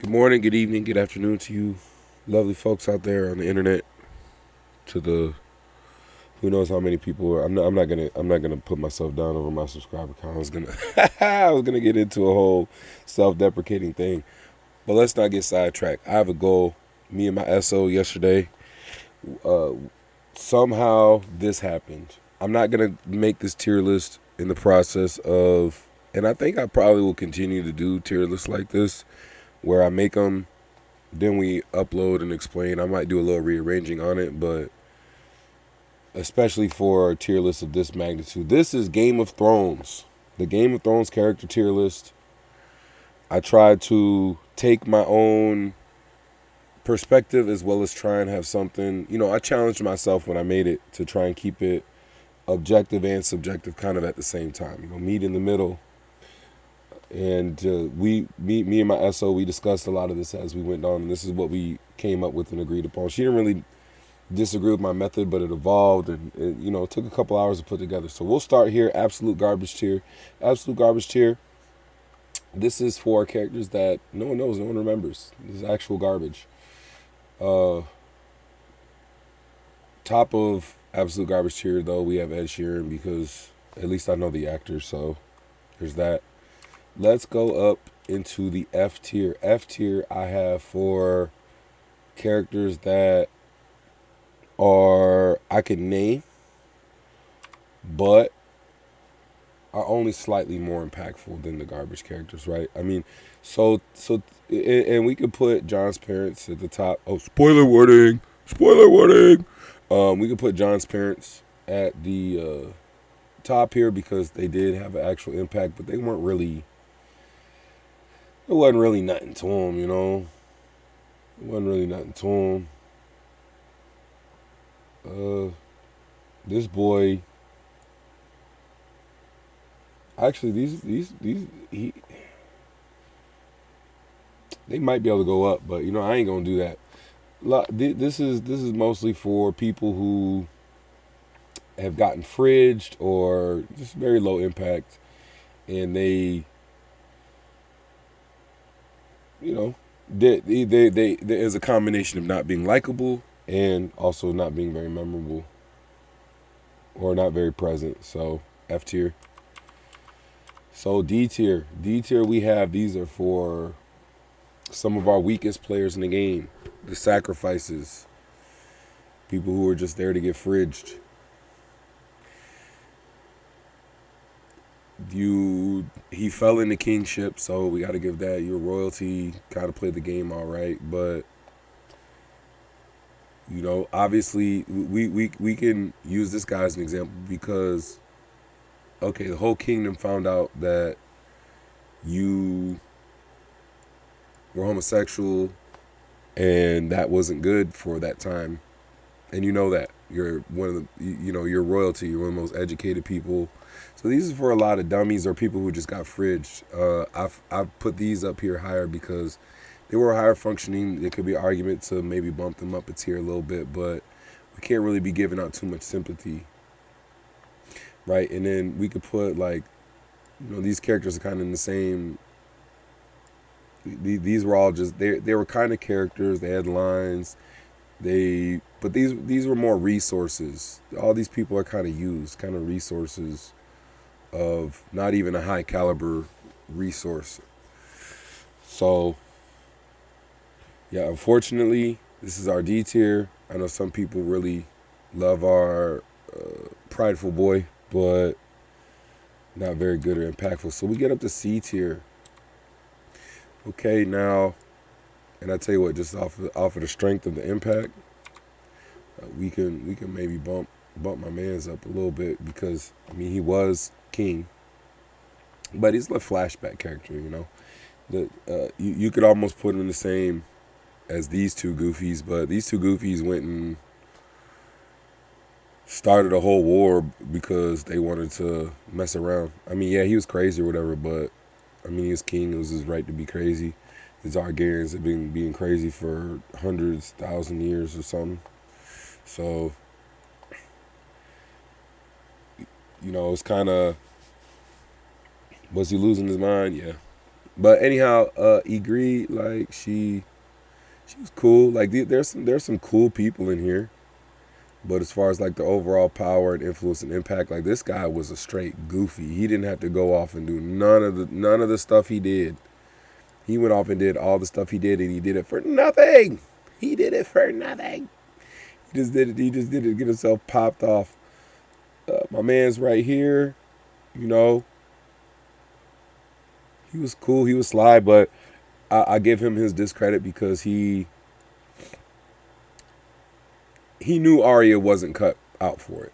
Good morning, good evening, good afternoon to you, lovely folks out there on the internet. To the who knows how many people. I'm not gonna put myself down over my subscriber count. I was gonna I was gonna get into a whole self-deprecating thing, but let's not get sidetracked. I have a goal. Me and my SO yesterday. Uh, Somehow this happened. I'm not gonna make this tier list in the process of, and I think I probably will continue to do tier lists like this, where I make them. Then we upload and explain. I might do a little rearranging on it, but especially for a tier list of this magnitude. This is Game of Thrones. The Game of Thrones character tier list. I tried to take my own perspective as well as try and have something. I challenged myself when I made it to try and keep it objective and subjective kind of at the same time. Meet in the middle. And me and my SO, we discussed a lot of this as we went on, and this is what we came up with and agreed upon. She didn't really disagree with my method, but it evolved, and it took a couple hours to put together. So we'll start here. Absolute garbage tier. Absolute garbage tier. This is for characters that no one knows, no one remembers. This is actual garbage. Uh, Top of absolute garbage tier, though, we have Ed Sheeran, because at least I know the actor, so there's that. Let's go up into the F tier. F tier I have for characters that are I can name, but are only slightly more impactful than the garbage characters, right? I mean, and we could put John's parents at the top. Oh, spoiler warning! Spoiler warning! We could put John's parents at the top here because they did have an actual impact, but they weren't really. It wasn't really nothing to them, It wasn't really nothing to them. This boy. Actually, they might be able to go up, but I ain't gonna do that. This is mostly for people who have gotten fridged or just very low impact, and they, you know, there is a combination of not being likable and also not being very memorable or not very present. So F tier. So D tier. D tier we have, these are for some of our weakest players in the game. The sacrifices. People who are just there to get fridged. He fell into kingship, so we got to give that. Your royalty, gotta play the game all right, but obviously we can use this guy as an example because okay, the whole kingdom found out that you were homosexual, and that wasn't good for that time, and that you're one of the you're royalty, you're one of the most educated people. So these are for a lot of dummies or people who just got fridged. I've put these up here higher because they were higher functioning. There could be an argument to maybe bump them up a tier a little bit, but we can't really be giving out too much sympathy, right? And then we could put like, these characters are kind of in the same. These were all just they were kind of characters. They had lines. But these were more resources. All these people are kind of used, kind of resources of not even a high caliber resource. So yeah, unfortunately, this is our D tier. I know some people really love our prideful boy, but not very good or impactful. So we get up to C tier. Okay, now, and I tell you what, just off of the strength of the impact, we can maybe bump my man's up a little bit because he was king, but he's a flashback character. You could almost put him in the same as these two goofies, but these two goofies went and started a whole war because they wanted to mess around. Yeah, he was crazy or whatever, but he was king. It was his right to be crazy. The Targaryens have been being crazy for hundreds, 1,000 years or something. So, it's kind of, was he losing his mind? Yeah. But anyhow, Ygritte, like she was cool. Like there's some cool people in here. But as far as like the overall power and influence and impact, like this guy was a straight goofy. He didn't have to go off and do none of the stuff he did. He went off and did all the stuff he did, and he did it for nothing. He did it for nothing. He just did it. He just did it to get himself popped off. My man's right here. You know, he was cool. He was sly, but I give him his discredit because he knew Arya wasn't cut out for it.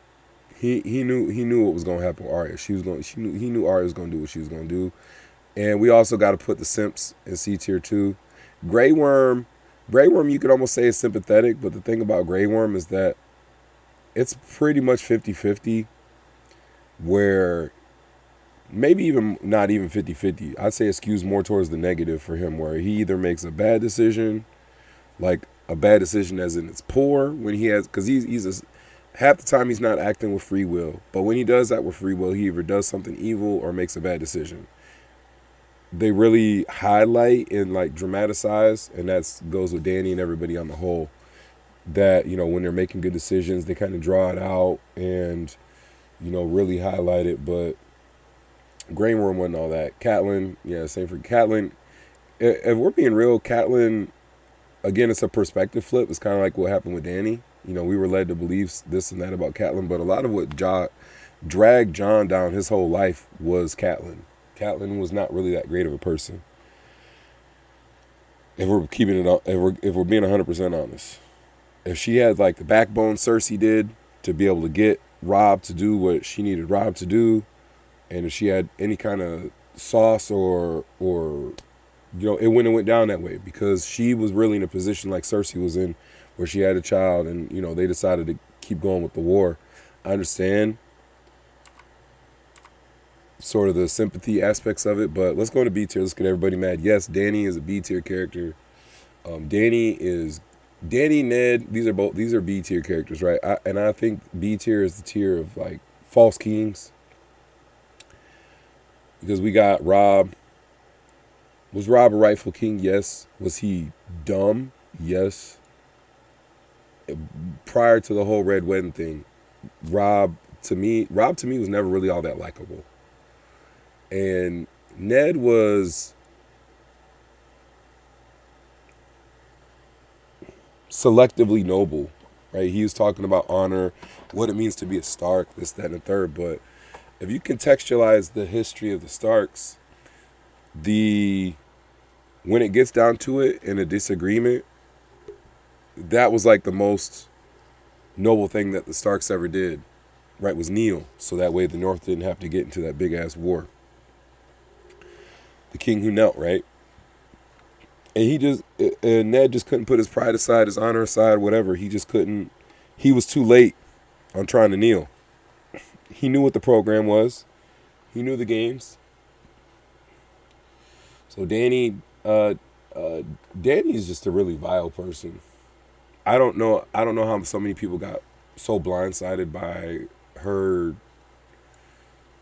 He knew what was gonna happen with Arya. He knew Arya was gonna do what she was gonna do. And we also got to put the simps in C tier too. Grey Worm, Grey Worm, you could almost say is sympathetic, but the thing about Grey Worm is that it's pretty much 50-50, where maybe even not even 50-50. I'd say it skews more towards the negative for him, where he either makes a bad decision, like a bad decision as in it's poor when he has, because half the time he's not acting with free will, but when he does act with free will, he either does something evil or makes a bad decision. They really highlight and like dramatize, and that goes with Dany and everybody on the whole, that when they're making good decisions they kind of draw it out and really highlight it. But Grey Worm wasn't all that. Catelyn, yeah, same for Catelyn. If we're being real, Catelyn, again, it's a perspective flip. It's kind of like what happened with Dany. We were led to believe this and that about Catelyn, but a lot of what dragged Jon down his whole life was Catelyn. Catelyn was not really that great of a person. If we're keeping it, if we're being 100% honest, if she had like the backbone Cersei did to be able to get Robb to do what she needed Robb to do, and if she had any kind of sauce or it wouldn't have went down that way, because she was really in a position like Cersei was in, where she had a child, and they decided to keep going with the war. I understand sort of the sympathy aspects of it, but let's go to B tier. Let's get everybody mad. Yes, Dany is a B tier character. Dany, Ned. These are B tier characters, right? I think B tier is the tier of like false kings, because we got Robb. Was Robb a rightful king? Yes. Was he dumb? Yes. Prior to the whole Red Wedding thing, Robb to me was never really all that likable. And Ned was selectively noble, right? He was talking about honor, what it means to be a Stark, this, that, and the third. But if you contextualize the history of the Starks, when it gets down to it in a disagreement, that was like the most noble thing that the Starks ever did, right? Was kneel, so that way the North didn't have to get into that big ass war. The king who knelt, right? And Ned just couldn't put his pride aside, his honor aside, whatever. He just couldn't. He was too late on trying to kneel. He knew what the program was. He knew the games. So Dany is just a really vile person. I don't know how so many people got so blindsided by her,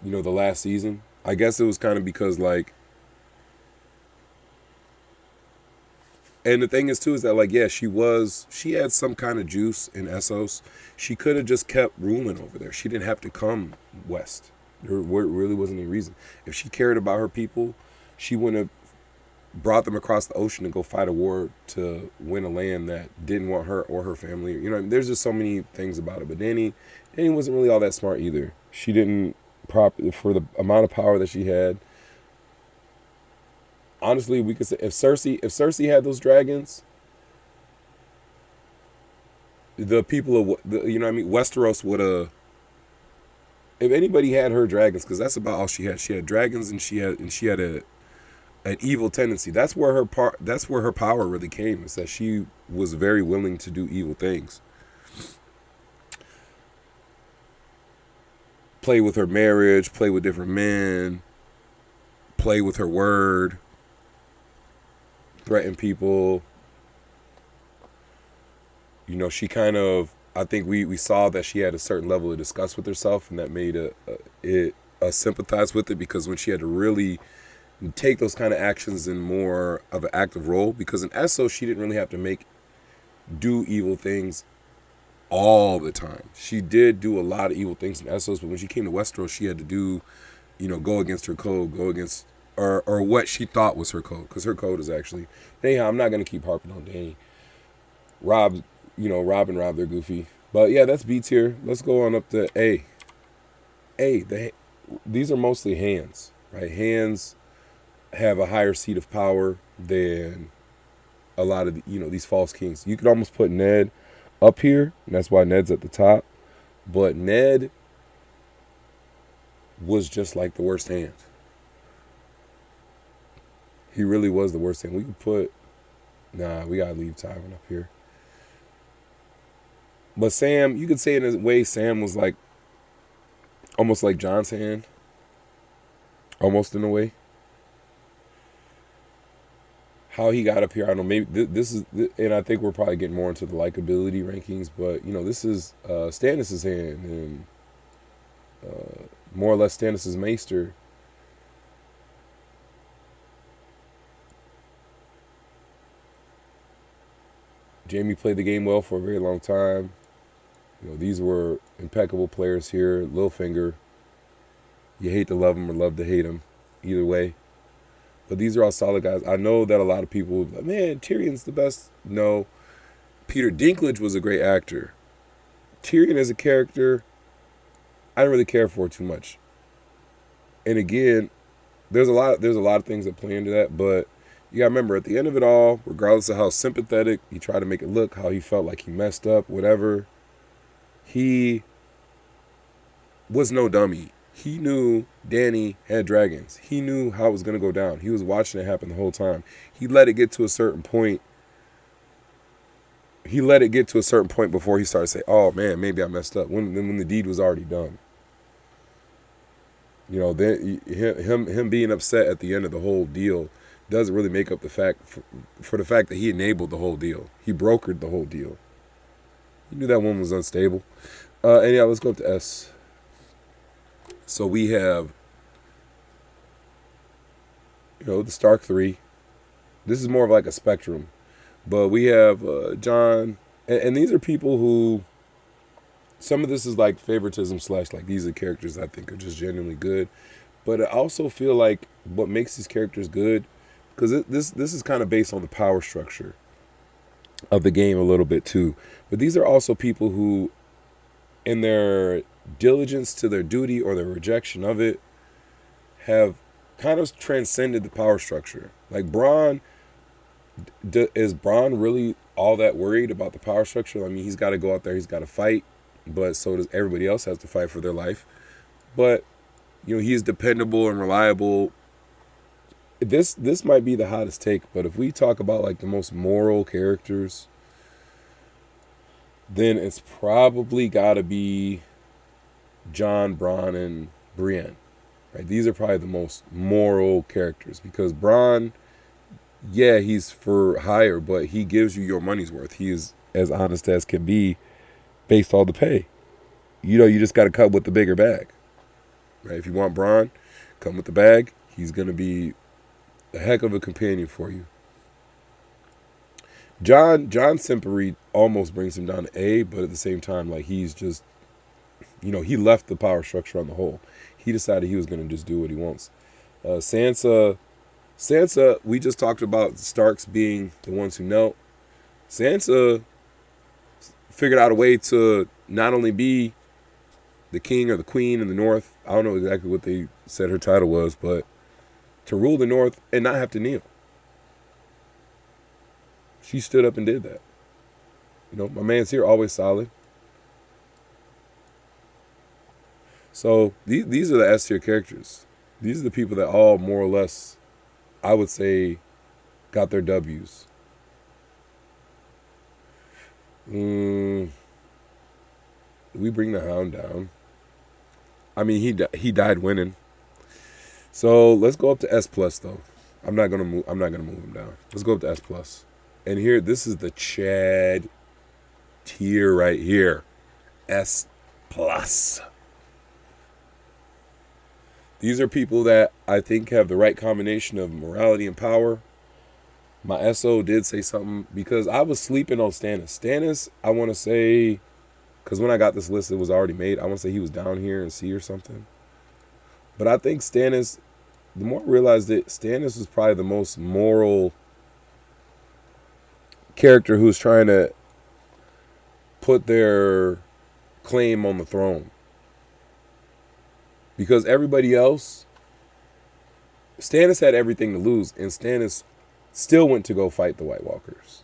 the last season. I guess it was kind of because like, and the thing is too is that like, yeah, she had some kind of juice in Essos. She could have just kept ruling over there. She didn't have to come west. There really wasn't any reason. If she cared about her people, she wouldn't have brought them across the ocean to go fight a war to win a land that didn't want her or her family. There's just so many things about it. But Dany wasn't really all that smart either. She didn't for the amount of power that she had. Honestly, we could say if Cersei had those dragons, the people of Westeros would have. If anybody had her dragons, because that's about all she had. She had dragons, and she had an evil tendency. That's where her power really came. Is that she was very willing to do evil things. Play with her marriage, play with different men, play with her word, threaten people. She kind of, I think we saw that she had a certain level of disgust with herself, and that made us sympathize with it, because when she had to really take those kind of actions in more of an active role, because in Essos she didn't really have to do evil things all the time. She did do a lot of evil things in Essos, but when she came to Westeros, she had to do, go against her code, go against or what she thought was her code, because her code is actually. Anyhow, I'm not gonna keep harping on Dany. Rob, Rob and Rob, they're goofy, but yeah, that's B tier. Let's go on up to A. These are mostly hands, right? Hands have a higher seat of power than a lot of these false kings. You could almost put Ned up here, and that's why Ned's at the top. But Ned was just like the worst hand. He really was the worst hand. We could put, we gotta leave Tywin up here. But Sam, you could say in a way, Sam was like almost like Jon's hand, almost in a way. How he got up here, I don't know. Maybe this is, and I think we're probably getting more into the likability rankings. But this is Stannis' hand, and more or less Stannis' maester. Jaime played the game well for a very long time. These were impeccable players here. Littlefinger, you hate to love him or love to hate him, either way. But these are all solid guys. I know that a lot of people, man, Tyrion's the best. No, Peter Dinklage was a great actor. Tyrion as a character, I didn't really care for too much. And again, there's a lot of things that play into that. But you gotta remember, at the end of it all, regardless of how sympathetic he tried to make it look, how he felt like he messed up, whatever, he was no dummy. He knew Dany had dragons. He knew how it was going to go down. He was watching it happen the whole time. He let it get to a certain point. Before he started saying, "Oh man, maybe I messed up." When the deed was already done. Then him being upset at the end of the whole deal doesn't really make up the fact for the fact that he enabled the whole deal. He brokered the whole deal. He knew that woman was unstable. Anyhow, let's go up to S. So we have, the Stark 3. This is more of like a spectrum. But we have Jon, and these are people who, some of this is like favoritism / like these are characters I think are just genuinely good. But I also feel like what makes these characters good, because this is kind of based on the power structure of the game a little bit too. But these are also people who, in their diligence to their duty or their rejection of it, have kind of transcended the power structure. Like Bronn, is Bronn really all that worried about the power structure? I mean, he's got to go out there, he's got to fight, but so does everybody else has to fight for their life. But he's dependable and reliable. This might be the hottest take, but if we talk about like the most moral characters, then it's probably got to be Jon, Bronn, and Brienne. Right? These are probably the most moral characters, because Bronn, yeah, he's for hire, but he gives you your money's worth. He is as honest as can be based on the pay. You just got to come with the bigger bag. Right? If you want Bronn, come with the bag. He's going to be a heck of a companion for you. Jon Sempery almost brings him down to A, but at the same time, like, he's just, he left the power structure on the whole. He decided he was going to just do what he wants. Sansa, we just talked about Starks being the ones who knelt. Sansa figured out a way to not only be the king or the queen in the North, I don't know exactly what they said her title was, but to rule the North and not have to kneel. She stood up and did that. My man's here, always solid. So these are the S tier characters. These are the people that all more or less, I would say, got their W's. We bring the Hound down. I mean, he died winning. So let's go up to S plus though. I'm not gonna move him down. Let's go up to S plus. And here, this is the Chad tier right here. S plus. These are people that I think have the right combination of morality and power. My SO did say something because I was sleeping on Stannis. Stannis, I want to say, because when I got this list, it was already made. I want to say he was down here in C or something. But I think Stannis, the more I realized it, Stannis was probably the most moral character who's trying to put their claim on the throne. Because everybody else, Stannis had everything to lose, and Stannis still went to go fight the White Walkers.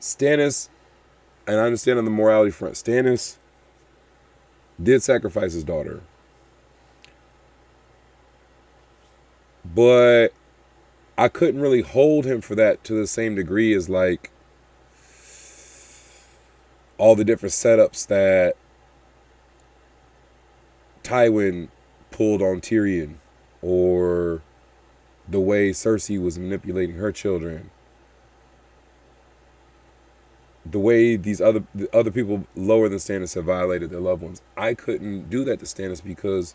Stannis, and I understand on the morality front, Stannis did sacrifice his daughter. But I couldn't really hold him for that to the same degree as like all the different setups that Tywin pulled on Tyrion, or the way Cersei was manipulating her children, the way these other people lower than Stannis have violated their loved ones. I couldn't do that to Stannis because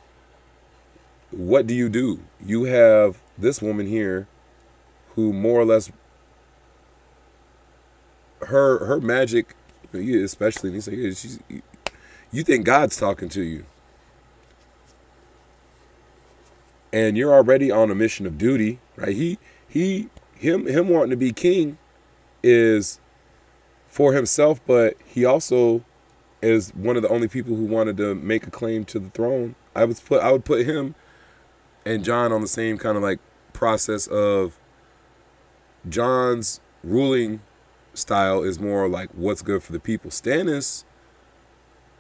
what do? You have this woman here who more or less her magic, especially, and you say, you think God's talking to you, and you're already on a mission of duty, right? Him wanting to be king is for himself, but he also is one of the only people who wanted to make a claim to the throne. I would put him and Jon on the same kind of like process of Jon's ruling style is more like what's good for the people. Stannis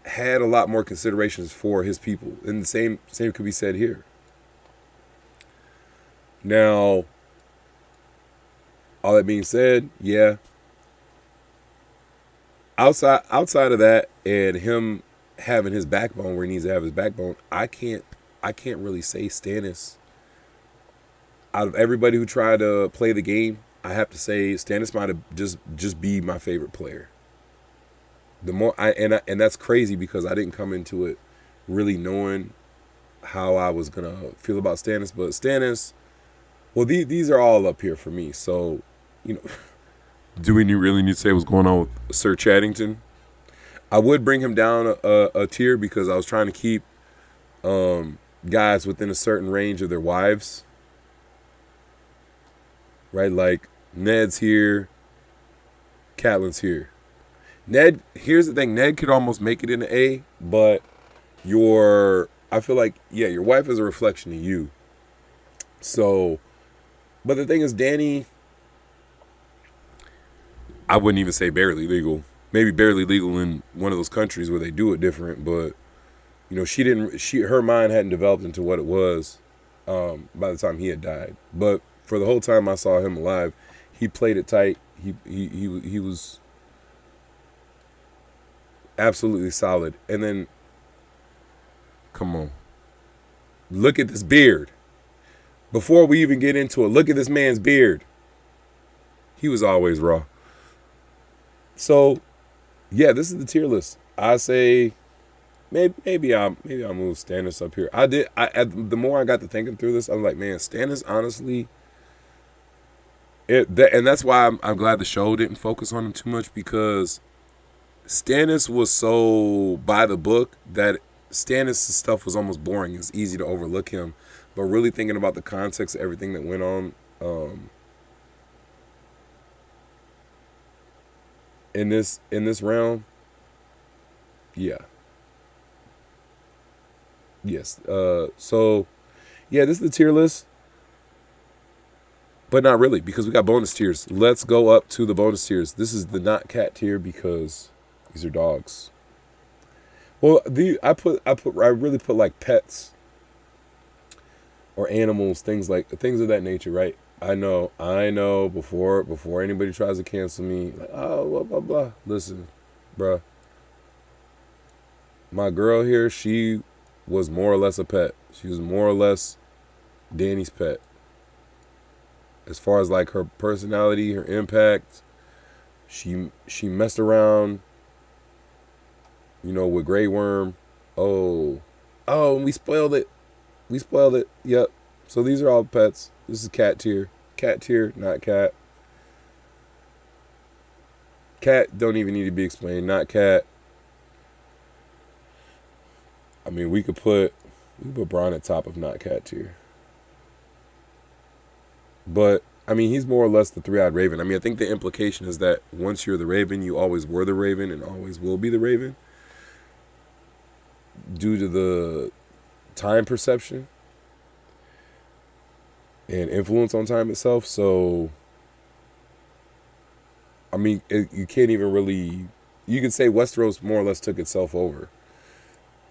had a lot more considerations for his people, and the same could be said here. Now, all that being said, yeah, outside of that and him having his backbone where he needs to have his backbone, I can't really say Stannis. Out of everybody who tried to play the game, I have to say Stannis might have just be my favorite player. The more and that's crazy because I didn't come into it really knowing how I was gonna feel about Stannis, but Stannis, well, these are all up here for me. So, do we really need to say what's going on with Sir Chattington? I would bring him down a tier because I was trying to keep guys within a certain range of their wives. Right, like Ned's here, Catelyn's here. Ned, here's the thing, Ned could almost make it into A, but I feel like, yeah, your wife is a reflection of you. So, but the thing is, Dany, I wouldn't even say barely legal. Maybe barely legal in one of those countries where they do it different, but her mind hadn't developed into what it was by the time he had died. But for the whole time I saw him alive, he played it tight. He was absolutely solid. And then, come on, look at this beard. Before we even get into it, look at this man's beard. He was always raw. So, yeah, this is the tier list. I say maybe I'll move Stannis up here. The more I got to thinking through this, I was like, man, Stannis, honestly, and that's why I'm glad the show didn't focus on him too much, because Stannis was so by the book that Stannis' stuff was almost boring. It's easy to overlook him, but really thinking about the context of everything that went on in this realm, yeah. Yes. So, yeah, this is the tier list. But not really, because we got bonus tiers. Let's go up to the bonus tiers. This is the not cat tier because these are dogs. Well, I really put like pets or animals, things of that nature, right? I know. Before anybody tries to cancel me, like, oh, blah blah blah. Listen, bruh. My girl here, she was more or less a pet. She was more or less Dany's pet. As far as like her personality, her impact, she messed around, with Grey Worm. Oh, Oh, and we spoiled it. We spoiled it. Yep. So these are all pets. This is cat tier. Cat tier, not cat. Cat don't even need to be explained. Not cat. I mean, we could put Braun at top of not cat tier. But I mean, he's more or less the three-eyed raven. I mean, I think the implication is that once you're the raven, you always were the raven and always will be the raven due to the time perception and influence on time itself. So, I mean, you can't even really. You could say Westeros more or less took itself over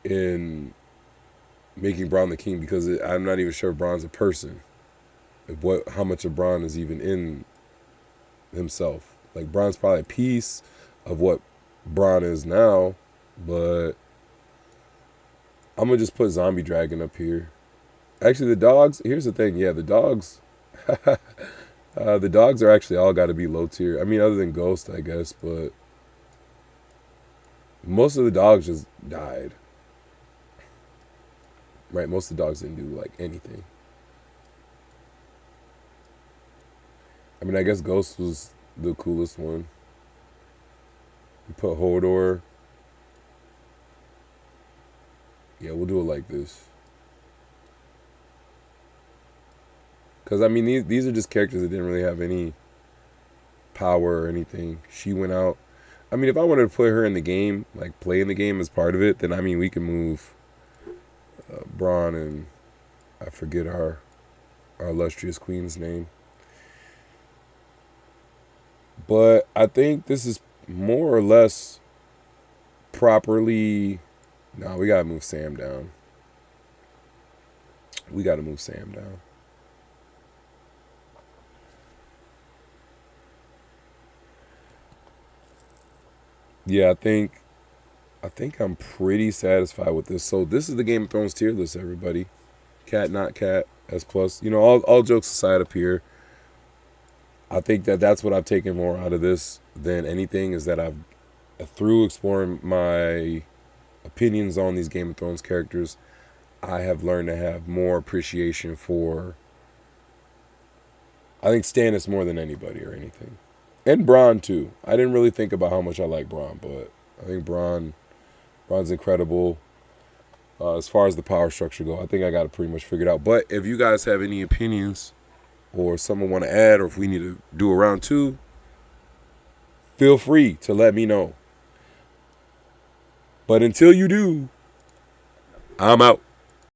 in making Bronn the king because I'm not even sure if Bronn's a person. How much of Bronn is even in himself? Like Bronn's probably a piece of what Bronn is now, but I'm gonna just put Zombie Dragon up here. Actually, the dogs. Here's the thing. Yeah, the dogs. The dogs are actually all got to be low tier. I mean, other than Ghost, I guess, but most of the dogs just died. Right, most of the dogs didn't do like anything. I mean, I guess Ghost was the coolest one. You put Hodor. Yeah, we'll do it like this. Because, I mean, these are just characters that didn't really have any power or anything. She went out. I mean, if I wanted to put her in the game, like play in the game as part of it, then I mean, we can move Bronn and I forget our illustrious queen's name. But I think this is more or less properly. No, we gotta move Sam down. We gotta move Sam down. Yeah, I think I'm pretty satisfied with this. So this is the Game of Thrones tier list, everybody. Cat, not cat, S plus. You know, all jokes aside up here, I think that's what I've taken more out of this than anything is that through exploring my opinions on these Game of Thrones characters, I have learned to have more appreciation for, I think, Stannis more than anybody or anything. And Bronn too. I didn't really think about how much I like Bronn, but I think Bronn's incredible. As far as the power structure go, I think I got it pretty much figured out. But if you guys have any opinions or someone want to add, or if we need to do a round two, feel free to let me know. But until you do, I'm out.